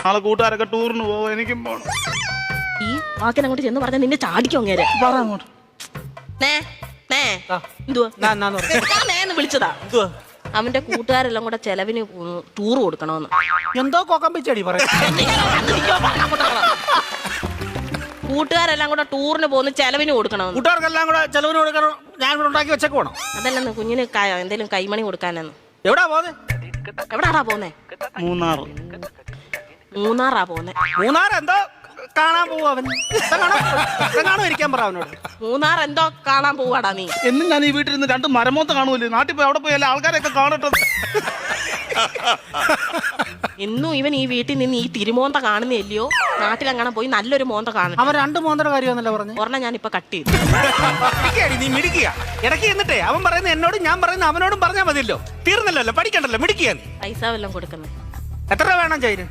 നാളെ കൂട്ടുകാരൊക്കെ ടൂറിന് പോവും, എനിക്കും പോണം. ഈ വാക്കിന് അങ്ങോട്ട് ചെന്ന് പറഞ്ഞാൽ നിന്നെ ചാടിക്കോ അങ്ങേരെ. പറ അങ്ങോട്ട്. വിളിച്ചതാ. അവന്റെ കൂട്ടുകാരെല്ലാം കൂടെ ചെലവിന് ടൂർ കൊടുക്കണോന്ന്. എന്തോ കോക്കമ്പിച്ചടി പറയാ. കൂട്ടുകാരെല്ലാം കൂടെ ടൂറിന് പോകുന്ന ചെലവിന് കൊടുക്കണമെന്ന്. കൂട്ടുകാർക്കെല്ലാം കൂടെ ചെലവിന് കൊടുക്കണം. ഞാൻ ഇവിടെ ഉണ്ടാക്കി വെച്ചേക്ക് പോണം. അതല്ലെന്ന് കുഞ്ഞിന് എന്തേലും കൈമണി കൊടുക്കാനെന്ന്. എവിടാ പോന്നെ? എവിടാടാ പോന്നെ? മൂന്നാറാ പോന്നെ. മൂന്നാർ എന്തോ കാണാൻ പോവാ അവൻ. ഇരിക്കാൻ പറ അവനോട്. മൂന്നാർ എന്തോ കാണാൻ പോവാടാ നീ. എന്നും ഞാൻ ഈ വീട്ടിൽ 2 മരമോത്ത കാണുമല്ലോ. നാട്ടിൽ പോയി അവിടെ പോയി എല്ലാ ആൾക്കാരെയൊക്കെ കാണട്ടെ. എന്നും ഇവൻ ഈ വീട്ടിൽ നിന്ന് ഈ തിരുമോന്ത കാണുന്നില്ലയോ? നാട്ടിലങ്ങനെ പോയി നല്ലൊരു മോന്ത കാണും. അവൻ 2 മോന്തയുടെ കാര്യമാണല്ലോ പറഞ്ഞു. ഒരെണ്ണം ഞാൻ ഇപ്പൊ കട്ട് ചെയ്തു. നീ മിടിക്കുക ഇടയ്ക്ക് എന്നിട്ടേ അവൻ പറയുന്ന എന്നോടും ഞാൻ പറയുന്ന അവനോടും പറഞ്ഞാൽ മതിയല്ലോ. തീർന്നല്ലോ, പഠിക്കണ്ടല്ലോ, മിടിക്കുക. പൈസ വല്ലതും കൊടുക്കുന്നേ. എത്ര രൂപ വേണം ചെയ്ത്?